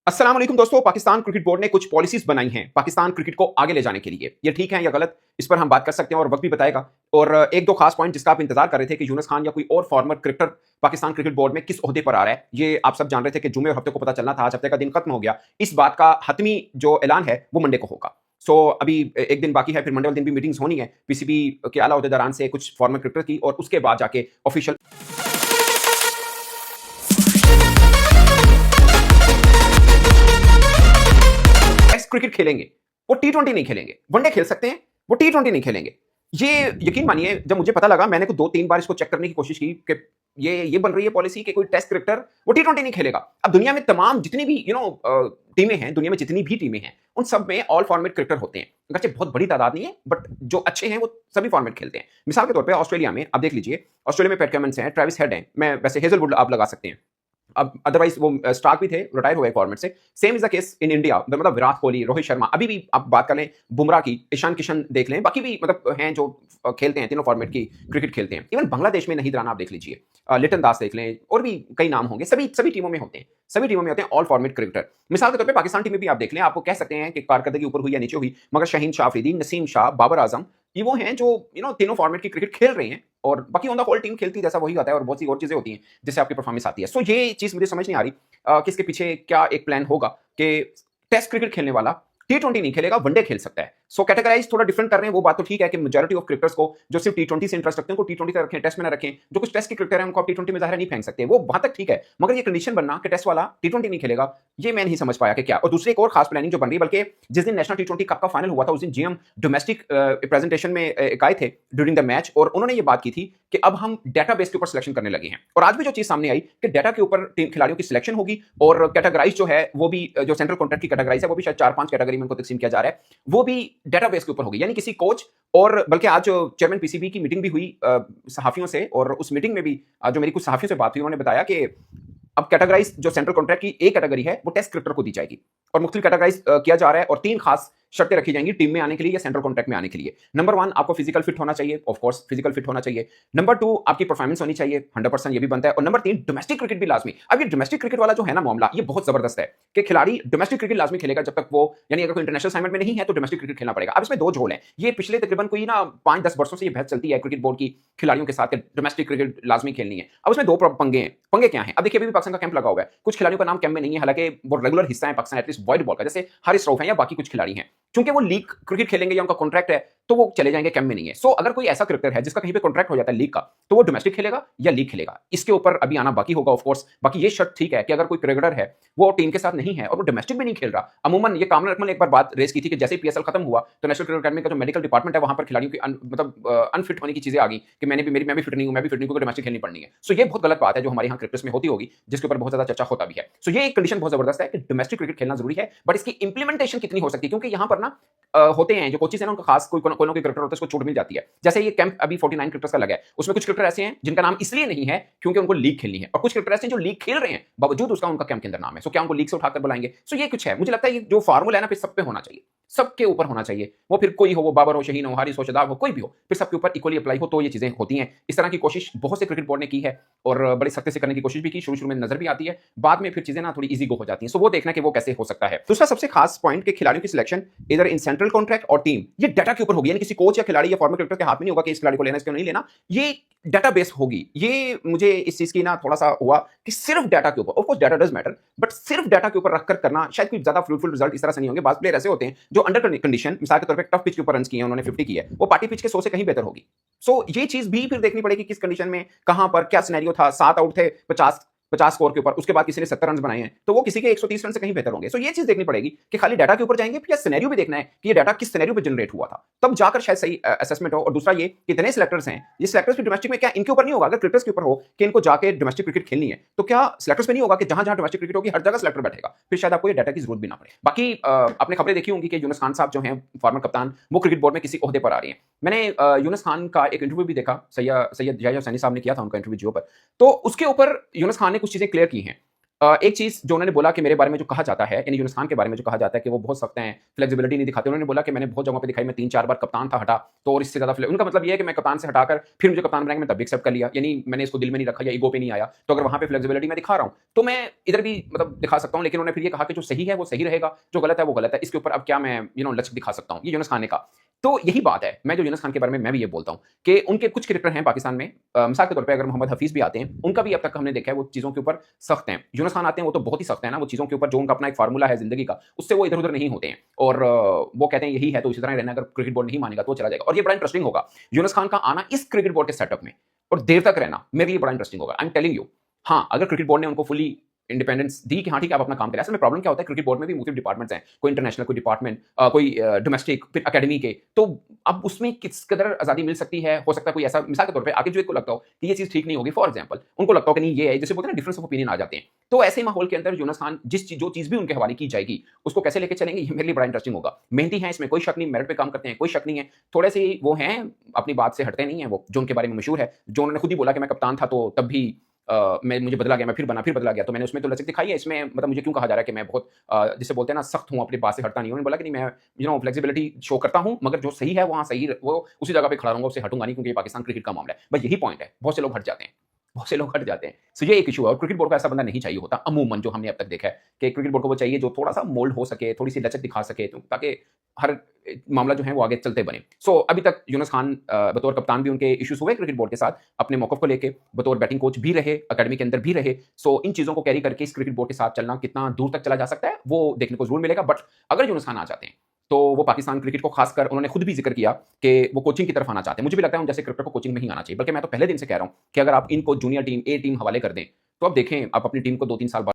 अस्सलाम वालेकुम दोस्तों। पाकिस्तान क्रिकेट बोर्ड ने कुछ पॉलिसीज बनाई हैं पाकिस्तान क्रिकेट को आगे ले जाने के लिए। ये ठीक है या गलत, इस पर हम बात कर सकते हैं और वक्त भी बताएगा। और एक दो खास पॉइंट जिसका आप इंतजार कर रहे थे कि यूनुस खान या कोई और farmer cricketer Pakistan cricket board में किस ओहदे पर आ रहा है, ये आप सब जान रहे थे कि जुमे और हफ्ते को पता चलना था। आज हफ्ते का दिन खत्म हो गया। इस बात का हतमी जो ऐलान है वो मंडे को होगा। सो अभी एक दिन बाकी है, फिर मंडे वाले दिन भी मीटिंग्स होनी है पीसीबी के आला ओहदेदारान से, कुछ फॉर्मर क्रिकेटर की, और उसके बाद जाके ऑफिशियल टेस्ट क्रिकेट खेलेंगे। वो टी20 नहीं खेलेंगे। वनडे खेल सकते हैं, वो टी20 नहीं खेलेंगे। ये यकीन मानिए, जब मुझे पता लगा मैंने को 2-3 बार इसको चेक करने की कोशिश की कि ये बन रही है पॉलिसी कि कोई टेस्ट क्रिकेटर वो टी20 नहीं खेलेगा। अब दुनिया में तमाम जितनी भी टीमें हैं, दुनिया में जितनी भी टीमें हैं, उन सब में ऑल फॉर्मेट क्रिकेटर होते हैं। अगरचे बहुत बड़ी तादाद नहीं है, बट जो अच्छे हैं वो सभी फॉर्मेट खेलते हैं। मिसाल के तौर पे ऑस्ट्रेलिया में आप देख लीजिए, ऑस्ट्रेलिया में पैट कमिंस हैं, ट्रेविस हेड हैं, मैं वैसे हेजलवुड आप लगा सकते हैं। अब अदरवाइज वो स्टार्क भी थे, रिटायर हुए फॉर्मेट से। Same is the case in India, मतलब विराट कोहली, रोहित शर्मा, अभी भी आप बात कर लें बुमराह की, ईशान किशन देख लें, बाकी भी मतलब हैं जो खेलते हैं, तीनों फॉर्मेट की क्रिकेट खेलते हैं। इवन बांग्लादेश में नहीं राना आप देख लीजिए, लिटन दास देख लें, और भी कई नाम होंगे। सभी सभी टीमों में होते हैं, सभी टीमों में होते हैं ऑल फॉर्मेट क्रिकेटर। मिसाल के तौर पे पाकिस्तान टीम में भी आप देख लें, आपको कह सकते हैं कि कारकर्दगी ऊपर हुई या नीचे हुई, मगर शाहीन शाह अफरीदी, नसीम शाह, बाबर आजम, ये वो हैं जो तीनों फॉर्मेट की क्रिकेट खेल रहे हैं। और बाकी ऑन द होल टीम खेलती है जैसा वही होता है, और बहुत सी और चीजें होती हैं जिससे आपकी परफॉर्मेंस आती है। सो ये चीज मुझे समझ नहीं आ रही कि इसके पीछे क्या एक प्लान होगा कि टेस्ट क्रिकेट खेलने वाला टी20 नहीं खेलेगा, वनडे खेल सकता है। सो कैटेगराइज थोड़ा डिफरेंट कर रहे हैं, वो बात तो ठीक है कि मेजॉरिटी ऑफ क्रिकेटर्स को जो सिर्फ टी20 से इंटरेस्ट रखते हैं उनको टी20 तक रखें, टेस्ट में ना रखें। जो कुछ टेस्ट के क्रिकेटर हैं उनको आप टी20 में जाहिर नहीं फेंक सकते, वो वहां तक ठीक है। मगर ये कंडीशन बनना कि टेस्ट वाला टी20 नहीं खेलेगा, ये मैं नहीं समझ पाया कि क्या। और दूसरी एक और खास प्लानिंग जो बन रही है, बल्कि जिस दिन नेशनल टी20 कप का फाइनल हुआ था उस दिन जीएम डोमेस्टिक प्रेजेंटेशन में एक आए थे ड्यूरिंग द मैच, और उन्होंने ये बात की थी कि अब हम डेटाबेस के ऊपर सिलेक्शन करने लगे हैं। और आज भी जो चीज सामने आई कि डेटा के ऊपर टीम खिलाड़ियों की सिलेक्शन होगी, और कैटेगराइज जो है वो भी, जो सेंट्रल कॉन्ट्रैक्ट की कैटेगराइज है वो भी शायद 4-5 कैटेगरी में उनको तकसीम किया जा रहा है, वो भी डेटाबेस के ऊपर होगी। यानी किसी कोच, और बल्कि आज जो चेयरमैन पीसीबी की मीटिंग भी हुई सहाफियों से, और उस मीटिंग में भी जो मेरी कुछ सहाफियों से बात हुई, उन्होंने बताया कि अब कैटेगराइज जो सेंट्रल कॉन्ट्रैक्ट की एक कैटेगरी है वो टेस्ट क्रिकेटर को दी जाएगी, और मुख्तलिफ कैटेगराइज किया जा रहा है, और 3 खास शर्तें रखी जाएंगी टीम में आने के लिए या सेंट्रल कॉन्ट्रैक्ट में आने के लिए। नंबर 1, आपको फिजिकल फिट होना चाहिए, ऑफ कोर्स फिजिकल फिट होना चाहिए। नंबर 2, आपकी परफॉर्मेंस होनी चाहिए, 100% ये भी बनता है। और नंबर 3, डोमेस्टिक क्रिकेट भी लाजमी। अब ये डोमेस्टिक क्रिकेट वाला जो है ना मामला, ये बहुत जबरदस्त है कि खिलाड़ी डोमेस्टिक क्रिकेट लाजमी खेलेगा जब तक वो, यानी अगर कोई इंटरनेशनल असाइनमेंट में नहीं है तो डोमेस्टिक क्रिकेट खेलना पड़ेगा। अब इसमें 2 झोल हैं। ये पिछले तकरीबन कोई ना 5-10 वर्षों से ये बहस चलती है क्रिकेट बोर्ड की खिलाड़ियों के साथ कि डोमेस्टिक क्रिकेट लाजमी खेलनी है। अब इसमें 2 पंगे हैं। पंगे क्या हैं? अब देखिए, अभी भी पाकिस्तान का कैंप लगा हुआ है, कुछ खिलाड़ियों का नाम कैंप में नहीं है, हालांकि वो रेगुलर हिस्सा है पाकिस्तान एटलीस्ट व्हाइट बॉल का, जैसे हारिस रऊफ है या बाकी कुछ खिलाड़ी हैं। क्योंकि वो लीग क्रिकेट खेलेंगे या उनका कॉन्ट्रैक्ट है तो वो चले जाएंगे, कैंप में नहीं है। सो अगर कोई ऐसा क्रिकेटर है जिसका कहीं पे कॉन्ट्रैक्ट हो जाता है लीग का, तो वो डोमेस्टिक खेलेगा या लीग खेलेगा, इसके ऊपर अभी आना बाकी होगा ऑफ कोर्स। बाकी ये शर्त ठीक है कि अगर कोई क्रिकेटर है वो टीम के साथ नहीं है और वो डोमेस्टिक भी नहीं खेल रहा। अमूमन ये कामरान अकमल ने एक बार बात रेस की थी कि जैसे ही पीएसएल खत्म हुआ तो नेशनल क्रिकेट अकादमी का जो मेडिकल डिपार्टमेंट है वहां पर खिलाड़ियों की मतलब अनफिट होने की चीजें आ गई कि मैं भी फिट नहीं हूं, मैं भी फिट नहीं हूं, क्योंकि डोमेस्टिक खेलनी पड़नी है। सो ये बहुत गलत बात है जो हमारे यहाँ क्रिकेट में होती होगी, जिसके ऊपर बहुत ज्यादा चर्चा होता भी है। सो ये एक कंडीशन बहुत जबरदस्त है कि डोमेस्टिक क्रिकेट खेलना जरूरी है, बट इसकी इंप्लीमेंटेशन कितनी हो सकती है, क्योंकि यहाँ पर ना होते हैं जो कोचेस हैं ना, उनका खास कोई कोई क्रिकेटर होता है उसको छूट मिल जाती है। जैसे ये कैंप अभी 49 क्रिकेटर्स का लगा है, उसमें कुछ क्रिकेटर ऐसे हैं जिनका नाम इसलिए नहीं है क्योंकि उनको लीग खेलनी है, और कुछ क्रिकेटर ऐसे हैं जो लीग खेल रहे हैं बावजूद उसका उनका कैंप के अंदर नाम है। सो क्या उनको लीग से उठाकर बुलाएंगे? सो ये कुछ है, मुझे लगता है ये जो फार्मूला है ना फिर सब पे होना चाहिए, सबके ऊपर होना चाहिए। वो फिर कोई हो, वो बाबर हो, शहीन हो, हारिस हो, शदाब हो, कोई भी हो, फिर सबके ऊपर इक्वली अप्लाई हो तो ये चीजें होती हैं। इस तरह की कोशिश बहुत से क्रिकेट बोर्ड ने की है और बड़े सख्ती से करने की कोशिश भी की। शुरू में नजर भी आती है, बाद में फिर चीजें ना थोड़ी इजी गो हो जाती हैं। सो वो देखना कि वो कैसे हो सकता है। दूसरा सबसे खास पॉइंट कि खिलाड़ियों की सिलेक्शन इधर इन सेंट्रल कॉन्ट्रैक्ट और टीम, ये डाटा के ऊपर होगी, यानी किसी कोच या खिलाड़ी या फॉर्मर क्रिकेटर के हाथ में नहीं होगा कि इस खिलाड़ी को लेना, इसको नहीं लेना। ये डाटाबेस होगी। ये मुझे इस चीज की ना थोड़ा सा हुआ कि सिर्फ डाटा के ऊपर, of course data does matter, but सिर्फ डाटा के ऊपर रखकर करना शायद कोई ज्यादा फ्रूटफुल रिजल्ट इस तरह से नहीं होंगे। बात प्लेयर ऐसे होते हैं जो अंडर कंडीशन, मिसाल के तौर पे टफ पिच के ऊपर रन किए हैं, उन्होंने 50 की है, वो पार्टी पिच के 100 से कहीं बेहतर होगी। सो ये चीज भी फिर देखनी पड़ेगी किस कंडीशन में, कहां पर क्या सिनेरियो था। 7 आउट थे 50 स्कोर के ऊपर, उसके बाद किसी ने 70 रन बनाए हैं, तो वो किसी के 130 रन से कहीं बेहतर होंगे। सो ये चीज देखनी पड़ेगी कि खाली डाटा के ऊपर जाएंगे, फिर सिनेरियो भी देखना है कि ये डाटा किस सिनेरियो पे जनरेट हुआ था, तब जाकर शायद सही असेसमेंट हो। और दूसरा ये कितने सिलेक्टर्स हैं, ये सिलेक्टर्स भी डोमेस्टिक में क्या इनके ऊपर नहीं होगा? अगर क्रिकेटर्स के ऊपर हो कि इनको जाके डोमेस्टिक क्रिकेट खेलनी है, तो क्या सिलेक्टर्स पे नहीं होगा कि जहां जहां डोमेस्टिक क्रिकेट होगी हर जगह सिलेक्टर बैठेगा? फिर शायद आपको ये डाटा की जरूरत भी ना पड़े। बाकी आपने खबरें देखी होंगी कि यूनुस खान साहब जो हैं फॉर्मर कप्तान, वो क्रिकेट बोर्ड में किसी ओहदे पर आ रहे हैं। मैंने यूनुस खान का एक इंटरव्यू भी देखा, सैयद याह्या हुसैनी साहब ने किया था उनका इंटरव्यू जियो पर, तो उसके ऊपर यूनुस खान ने कुछ चीजें क्लियर की हैं। एक चीज़ जो उन्होंने बोला कि मेरे बारे में जो कहा जाता है, यानी यूनुस खान के बारे में जो कहा जाता है कि वो बहुत सख्त हैं, फ्लेक्सिबिलिटी नहीं दिखाते। उन्होंने बोला कि मैंने बहुत जगहों पे दिखाई, मैं 3-4 बार कप्तान था, हटा, तो और इससे ज़्यादा उनका मतलब ये है कि मैं कप्तान से हटाकर फिर मुझे कप्तान बनाएँगे, मैं तब भी एक्सेप्ट कर लिया। यानी मैंने इसको दिल में नहीं रखा या ईगो पे नहीं आया। तो अगर वहाँ पे फ्लेक्सिबिलिटी मैं दिखा रहा हूँ, तो मैं इधर भी मतलब दिखा सकता हूँ, लेकिन उन्होंने फिर ये कहा कि जो सही है, वो सही रहेगा, जो गलत है, वो गलत है। इसके ऊपर अब क्या मैं लचक दिखा सकता हूँ? ये यूनुस खान ने कहा। तो यही बात है, मैं जो यूनुस खान के बारे में मैं भी ये बोलता हूँ कि उनके कुछ क्रिकेटर हैं पाकिस्तान में, मिसाल के तौर पे अगर मोहम्मद हफीज़ भी आते हैं, उनका भी अब तक हमने देखा है वो चीज़ों के ऊपर सख्त हैं। यूनुस खान आते हैं, वो तो बहुत ही सख्त है ना, वो चीज़ों के ऊपर जो उनका अपना एक फ़ॉर्मूला है ज़िंदगी का, उससे वो इधर-उधर नहीं होते हैं और वो कहते हैं यही है तो इसी तरह ही रहना, अगर क्रिकेट बोर्ड नहीं मानेगा तो वो चला जाएगा और ये बड़ा इंटरेस्टिंग होगा। यूनुस खान का आना इस क्रिकेट बोर्ड के सेटअप में और देर तक रहना, मेरे लिए बड़ा इंटरेस्टिंग होगा। I am telling you. हाँ, अगर क्रिकेट बोर्ड ने उनको फुली इंडिपेंडेंस दी कि हाँ ठीक है, आप अपना काम करें। असल में प्रॉब्लम क्या होता है, क्रिकेट बोर्ड में भी मुख्तलिफ डिपार्टमेंट्स हैं, कोई इंटरनेशनल, कोई डिपार्टमेंट, कोई डोमेस्टिक, फिर अकेडमी के। तो अब उसमें किस कदर आज़ादी मिल सकती है, हो सकता है कोई ऐसा मिसाल के तौर पे आकिब जुवैद को लगता हो कि ये चीज़ ठीक नहीं होगी, फॉर एग्जांपल उनको लगता हो कि नहीं ये है, जैसे बोलते हैं ना डिफरेंस ऑफ ओपिनियन आ जाते हैं। तो ऐसे माहौल के अंदर यूनुस खान जो चीज़ भी उनके हवाले की जाएगी, उसको कैसे लेके चलेंगे, ये मेरे लिए बड़ा इंटरेस्टिंग होगा। मेहनती हैं, इसमें कोई शक नहीं, मेरिट पे काम करते हैं, कोई शक नहीं है। थोड़े से वो हैं, अपनी बात से हटते नहीं हैं वो, जो उनके बारे में मशहूर है, जो उन्होंने खुद ही बोला कि मैं कप्तान था तो तब भी मैं मुझे बदला गया, मैं फिर बना, फिर बदला गया, तो मैंने उसमें तो लचक दिखाई है। इसमें मतलब मुझे क्यों कहा जा रहा है कि मैं बहुत जिसे बोलते हैं ना सख्त हूँ, अपनी बात से हटता नहीं हूँ। उन्होंने बोला कि नहीं, मैं फ्लेक्सिबिलिटी शो करता हूँ, मगर जो सही है वहाँ सही वो उसी जगह पे खड़ा रहूँगा, उससे हटूँगा नहीं, क्योंकि ये पाकिस्तान क्रिकेट का मामला है। बस यही पॉइंट है। बहुत से लोग हट जाते हैं। बहुत से लोग हट जाते हैं। सो ये एक इश्यू है और क्रिकेट बोर्ड को ऐसा बंदा नहीं चाहिए होता अमूमन, जो हमने अब तक देखा है कि क्रिकेट बोर्ड को वो चाहिए जो थोड़ा-सा मोल्ड हो सके, थोड़ी-सी लचक दिखा सके, तो ताकि हर मामला जो है वो आगे चलते बने। सो अभी तक यूनुस खान बतौर कप्तान भी उनके इश्यूज़ हुए क्रिकेट बोर्ड के साथ, अपने मौक़िफ़ को लेके, बतौर बैटिंग कोच भी रहे, अकेडमी के अंदर भी रहे। सो इन चीज़ों को कैरी करके इस क्रिकेट बोर्ड के साथ चलना कितना दूर तक चला जा सकता है, वो देखने को ज़रूर मिलेगा। बट अगर यूनुस खान आ जाते हैं, तो वो पाकिस्तान क्रिकेट को खासकर उन्होंने खुद भी ज़िक्र किया कि वो कोचिंग की तरफ आना चाहते हैं। मुझे भी लगता है उन जैसे क्रिकेटर को कोचिंग में ही आना चाहिए, बल्कि मैं तो पहले दिन से कह रहा हूँ कि अगर आप इनको जूनियर टीम, ए टीम हवाले कर दें, तो अब देखें आप अपनी टीम को 2-3 साल बाद